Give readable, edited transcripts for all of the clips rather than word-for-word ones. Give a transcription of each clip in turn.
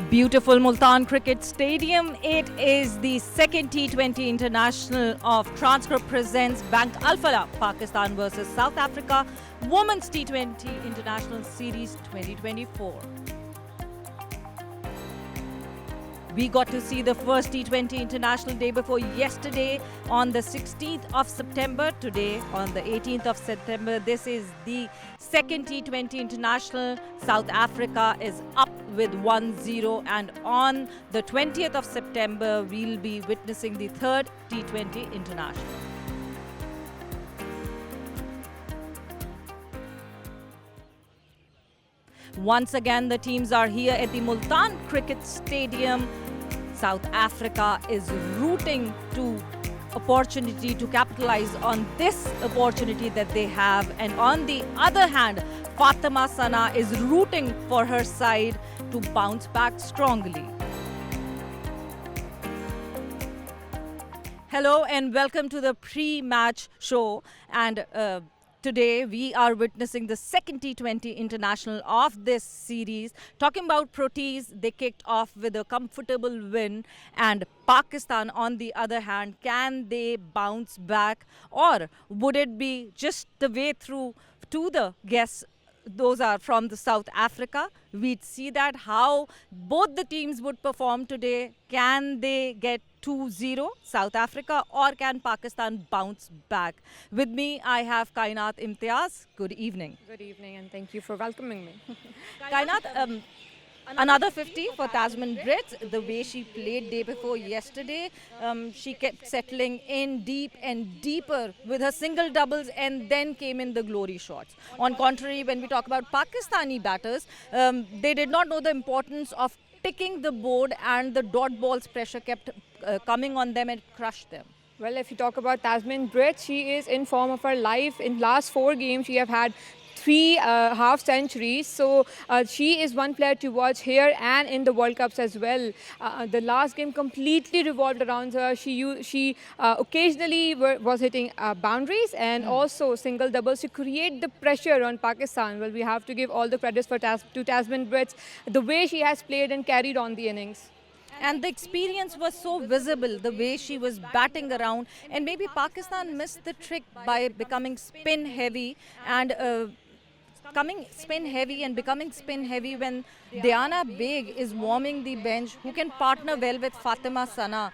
Beautiful Multan Cricket Stadium. It is the second T20 International of Transcript presents Bank Alfala, Pakistan versus South Africa, Women's T20 International Series 2024. We got to see the first T20 International day before yesterday on the 16th of September. Today, on the 18th of September, this is the second T20 International. South Africa is up with 1-0, and on the 20th of September, we'll be witnessing the third T20 International. Once again, the teams are here at the Multan Cricket Stadium. South Africa is rooting to opportunity to capitalize on this opportunity that they have. And on the other hand, Fatima Sana is rooting for her side to bounce back strongly. Hello and welcome to the pre-match show. And today we are witnessing the second T20 International of this series. Talking about Proteas, they kicked off with a comfortable win, and Pakistan on the other hand, can they bounce back, or would it be just the way through to the guests? Those are from the South Africa. We'd see that how both the teams would perform today. Can they get 2-0 South Africa, or can Pakistan bounce back? With me, I have Kainat Imtiaz. Good evening. Good evening, and thank you for welcoming me. Kainat, another 50 for Tasman Brits. The way she played day before yesterday, she kept settling in deep and deeper with her single doubles, and then came in the glory shots. On contrary, when we talk about Pakistani batters, they did not know the importance of ticking the board, and the dot balls pressure kept coming on them and crushed them. Well, if you talk about Tasman Brits, she is in form of her life. In last 4 games, she have had 3 half centuries. So she is one player to watch here and in the World Cups as well. The last game completely revolved around her. She occasionally was hitting boundaries and also single doubles to create the pressure on Pakistan. Well, we have to give all the credits to Tasman Brits, the way she has played and carried on the innings. And the experience was so visible, the way she was batting around. And maybe Pakistan missed the trick by becoming spin heavy and becoming spin heavy when Diana Baig is warming the bench, who can partner well with Fatima Sana.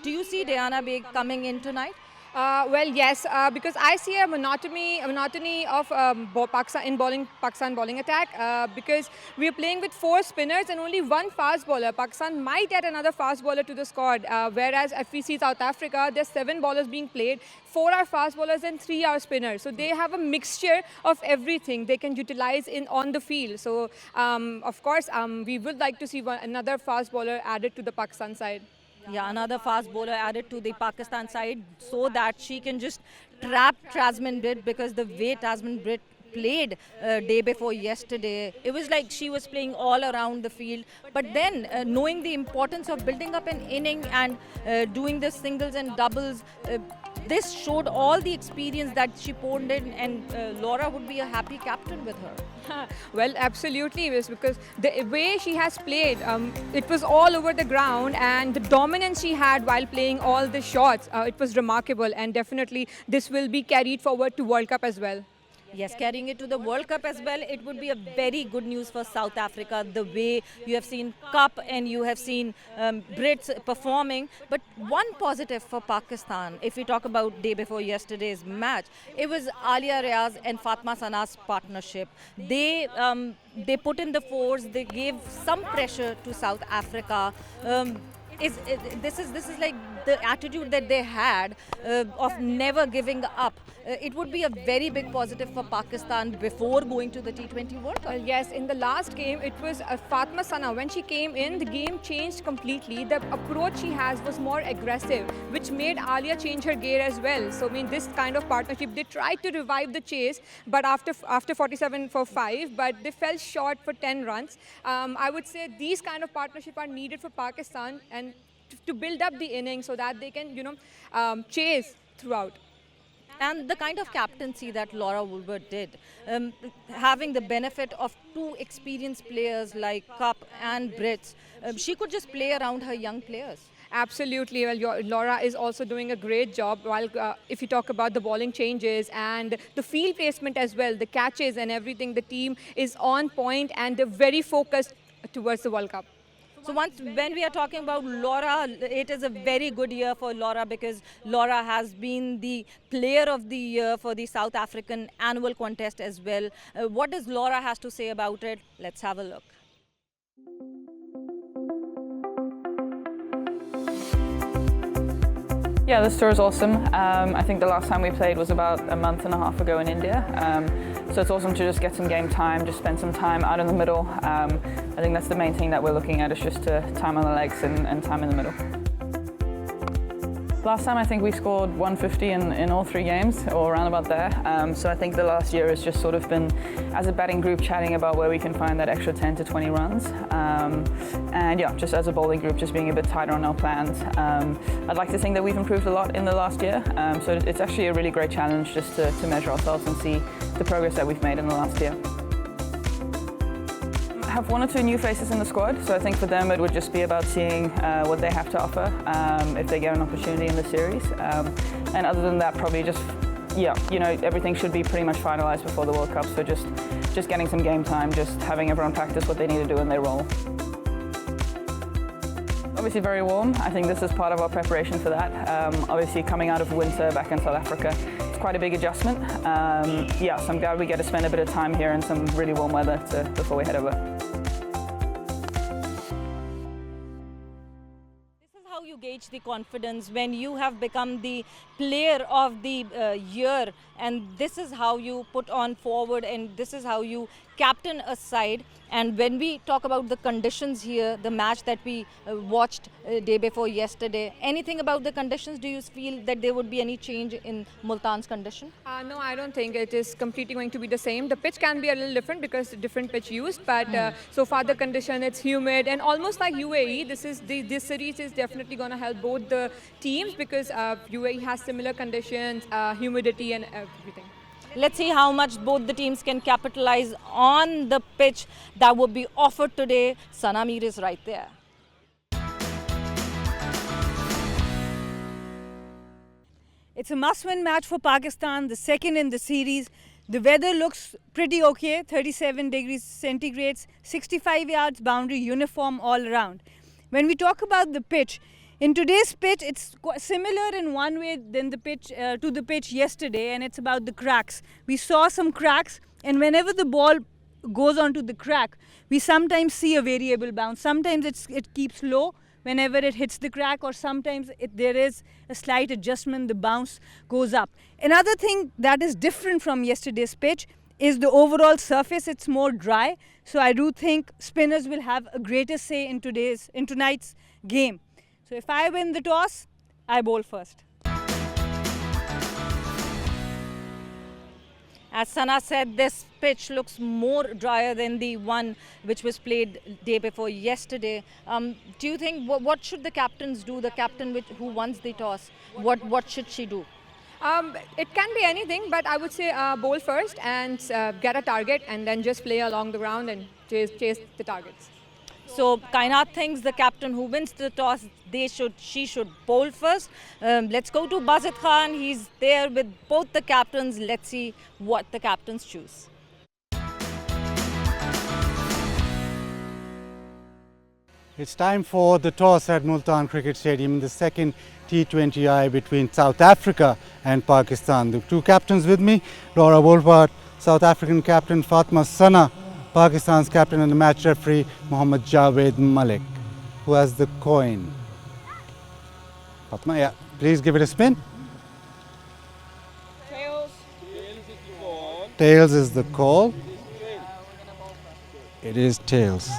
Do you see Diana Baig coming in tonight? Well, yes, because I see a monotony of Pakistan bowling attack, because we are playing with 4 spinners and only 1 fast bowler. Pakistan might add another fast bowler to the squad, whereas if we see South Africa, there's 7 bowlers being played, 4 are fast bowlers and 3 are spinners. So they have a mixture of everything they can utilize on the field. So of course, we would like to see another fast bowler added to the Pakistan side. Yeah, another fast bowler added to the Pakistan side so that she can just trap Tasman Brit, because the way Tasman Brit played day before yesterday, it was like she was playing all around the field. But then knowing the importance of building up an inning and doing the singles and doubles, this showed all the experience that she poured in, and Laura would be a happy captain with her. Well, absolutely, because the way she has played, it was all over the ground, and the dominance she had while playing all the shots, it was remarkable, and definitely this will be carried forward to World Cup as well. Yes, carrying it to the World Cup as well, it would be a very good news for South Africa, the way you have seen Cup and you have seen Brits performing. But one positive for Pakistan, if we talk about day before yesterday's match, it was Alia Riaz and Fatma Sana's partnership. They put in the force, they gave some pressure to South Africa. This is like the attitude that they had of never giving up. It would be a very big positive for Pakistan before going to the T20 World Cup. Yes, in the last game, it was Fatma Sana. When she came in, the game changed completely. The approach she has was more aggressive, which made Alia change her gear as well. So, I mean, this kind of partnership, they tried to revive the chase, but after 47 for 5, but they fell short for 10 runs. I would say these kind of partnership are needed for Pakistan and to build up the innings so that they can, chase throughout. And the kind of captaincy that Laura Woolbert did, having the benefit of two experienced players like Cup and Brits, she could just play around her young players. Absolutely. Well, Laura is also doing a great job. While if you talk about the bowling changes and the field placement as well, the catches and everything, the team is on point and very focused towards the World Cup. So when we are talking about Laura, it is a very good year for Laura because Laura has been the player of the year for the South African annual contest as well. What does Laura has to say about it? Let's have a look. Yeah, this tour is awesome. I think the last time we played was about a month and a half ago in India. So it's awesome to just get some game time, just spend some time out in the middle. I think that's the main thing that we're looking at, is just time on the legs and time in the middle. Last time I think we scored 150 in all 3 games, or around about there. So I think the last year has just sort of been, as a batting group, chatting about where we can find that extra 10 to 20 runs. And yeah, just as a bowling group, just being a bit tighter on our plans. I'd like to think that we've improved a lot in the last year. So it's actually a really great challenge just to measure ourselves and see the progress that we've made in the last year. I have 1 or 2 new faces in the squad, so I think for them it would just be about seeing what they have to offer if they get an opportunity in the series. And other than that, probably just, yeah, you know, everything should be pretty much finalised before the World Cup, so just getting some game time, just having everyone practice what they need to do in their role. Obviously very warm. I think this is part of our preparation for that. Obviously coming out of winter back in South Africa, it's quite a big adjustment. Yeah, so I'm glad we get to spend a bit of time here in some really warm weather before we head over. How you gauge the confidence when you have become the player of the year, and this is how you put on forward and this is how you captain a side. And when we talk about the conditions here, the match that we watched day before yesterday, anything about the conditions, do you feel that there would be any change in Multan's condition? No, I don't think it is completely going to be the same. The pitch can be a little different because different pitch used, but so far the condition, it's humid and almost like UAE. This series is definitely going to help both the teams because UAE has similar conditions, humidity and everything. Let's see how much both the teams can capitalize on the pitch that would be offered today. Sana Mir is right there. It's a must-win match for Pakistan, the second in the series. The weather looks pretty okay, 37 degrees centigrade, 65 yards boundary, uniform all around. When we talk about the pitch, in today's pitch, it's similar in one way than the pitch to the pitch yesterday, and it's about the cracks. We saw some cracks, and whenever the ball goes onto the crack, we sometimes see a variable bounce. Sometimes it keeps low whenever it hits the crack, or sometimes there is a slight adjustment, the bounce goes up. Another thing that is different from yesterday's pitch is the overall surface. It's more dry, so I do think spinners will have a greater say in tonight's game. So if I win the toss, I bowl first. As Sana said, this pitch looks more drier than the one which was played day before yesterday. Do you think, what should the captains do, the captain who wants the toss? What should she do? It can be anything, but I would say bowl first and get a target and then just play along the ground and chase the targets. So Kainat thinks the captain who wins the toss, she should bowl first. Let's go to Bazid Khan. He's there with both the captains. Let's see what the captains choose. It's time for the toss at Multan Cricket Stadium in the second T20I between South Africa and Pakistan. The two captains with me, Laura Woolbert, South African captain, Fatma Sana, Pakistan's captain, and the match referee, Mohammad Javed Malik, who has the coin. Fatma, yeah, please give it a spin. Tails. Tails is the call. It is tails.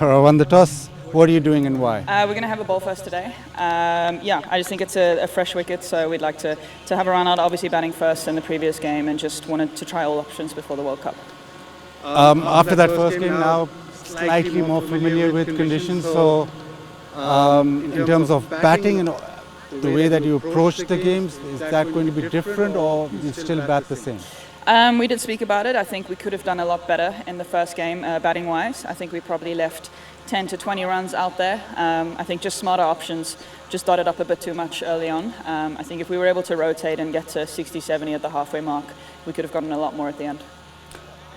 Laura won the toss. What are you doing and why? We're going to have a bowl first today. Yeah, I just think it's a fresh wicket, so we'd like to have a run out, obviously batting first in the previous game, and just wanted to try all options before the World Cup. After that first game, now slightly more familiar with conditions, so in terms of batting, the way that you approach the games, is that going to be different or you still bat the same? We did speak about it. I think we could have done a lot better in the first game, batting wise. I think we probably left 10 to 20 runs out there. I think just smarter options, just dotted up a bit too much early on. I think if we were able to rotate and get to 60, 70 at the halfway mark, we could have gotten a lot more at the end.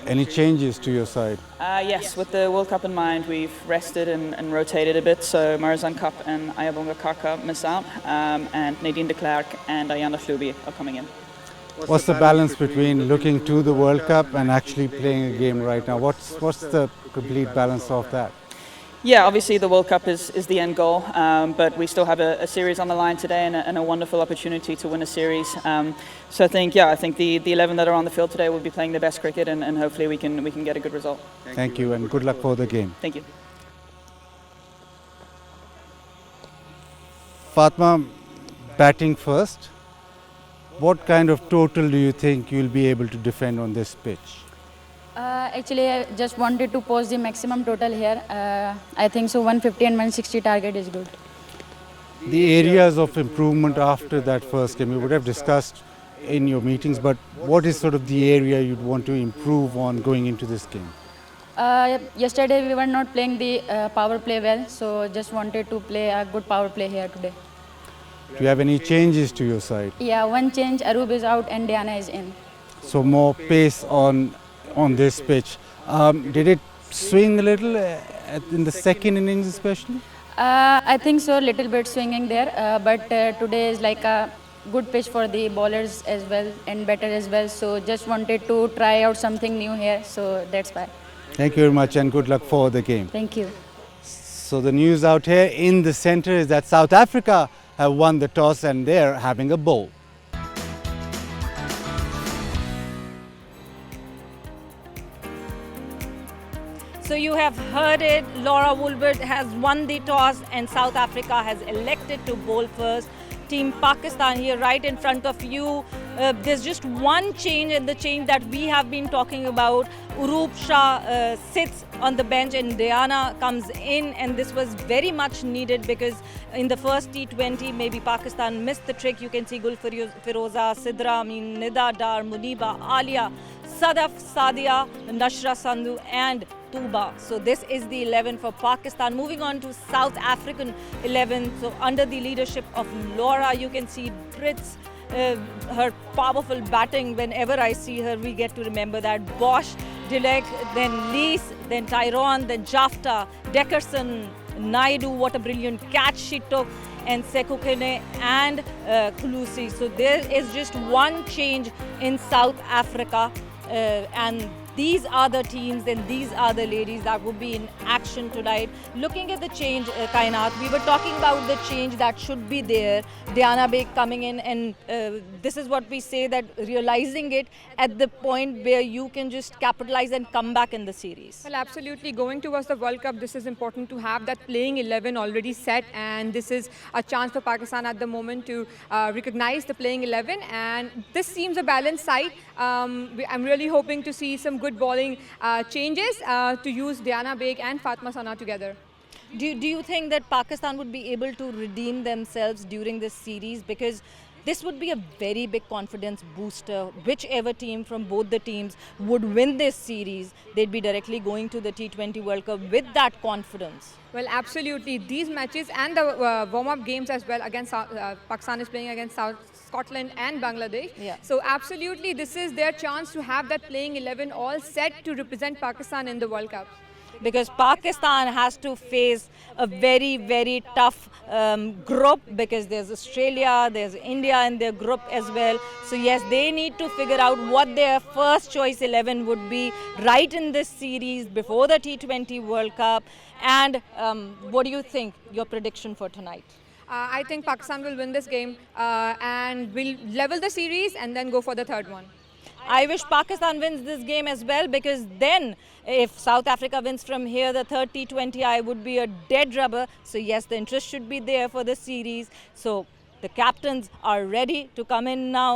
Any changes to your side? Yes, with the World Cup in mind, we've rested and rotated a bit. So Marizan Cup and Ayabonga Kaka miss out, and Nadine de Klerk and Ayana Fluby are coming in. What's the balance between looking to the World Cup and actually playing a game right now? What's the complete balance of that? Yeah, obviously the World Cup is the end goal, but we still have a series on the line today and a wonderful opportunity to win a series. So I think the 11 that are on the field today will be playing the best cricket, and hopefully we can get a good result. Thank you and good luck for the game. Thank you. Fatma, batting first. What kind of total do you think you'll be able to defend on this pitch? Actually, I just wanted to post the maximum total here. I think so 150 and 160 target is good. The areas of improvement after that first game, you would have discussed in your meetings, but what is sort of the area you'd want to improve on going into this game? Yesterday we were not playing the power play well, so just wanted to play a good power play here today. Do you have any changes to your side? Yeah, one change, Arub is out and Diana is in. So more pace on this pitch. Did it swing a little in the second innings especially? I think so, little bit swinging there, but today is like a good pitch for the bowlers as well and batter as well. So just wanted to try out something new here, so that's why. Thank you very much and good luck for the game. Thank you. So the news out here in the centre is that South Africa have won the toss and they're having a bowl. So you have heard it, Laura Woolbert has won the toss and South Africa has elected to bowl first. Team Pakistan here right in front of you. There's just one change, and the change that we have been talking about. Urup Shah sits on the bench and Diana comes in, and this was very much needed because in the first T20 maybe Pakistan missed the trick. You can see Gul Firoza, Sidra, Nida Dar, Muniba, Alia, Sadaf, Sadia, Nashra Sandhu and Tuba. So this is the 11 for Pakistan. Moving on to South African 11. So under the leadership of Laura, you can see Brits, her powerful batting. Whenever I see her, we get to remember that. Bosch, Dilek, then Lees, then Tyrone, then Jafta, Deckerson, Naidu. What a brilliant catch she took. And Sekukene and Khulusi. So there is just one change in South Africa. And these are the teams and these are the ladies that would be in action tonight. Looking at the change, Kainat, we were talking about the change that should be there. Diana Baig coming in, and this is what we say, that realizing it at the point where you can just capitalize and come back in the series. Well, absolutely. Going towards the World Cup, this is important to have that playing 11 already set, and this is a chance for Pakistan at the moment to recognize the playing 11, and this seems a balanced side. I'm really hoping to see some good bowling changes to use Diana Baig and Fatma Sana together. Do you think that Pakistan would be able to redeem themselves during this series? Because this would be a very big confidence booster. Whichever team from both the teams would win this series, they'd be directly going to the T20 World Cup with that confidence. Well, absolutely. These matches and the warm-up games as well against Pakistan is playing against Scotland and Bangladesh. Yeah. So absolutely, this is their chance to have that playing 11 all set to represent Pakistan in the World Cup. Because Pakistan has to face a very, very tough group, because there's Australia, there's India in their group as well. So yes, they need to figure out what their first choice 11 would be right in this series before the T20 World Cup. And what do you think, your prediction for tonight? I think Pakistan will win this game and will level the series and then go for the third one. I wish Pakistan wins this game as well, because then if South Africa wins from here, the third T20I would be a dead rubber. So yes, the interest should be there for the series. So the captains are ready to come in now.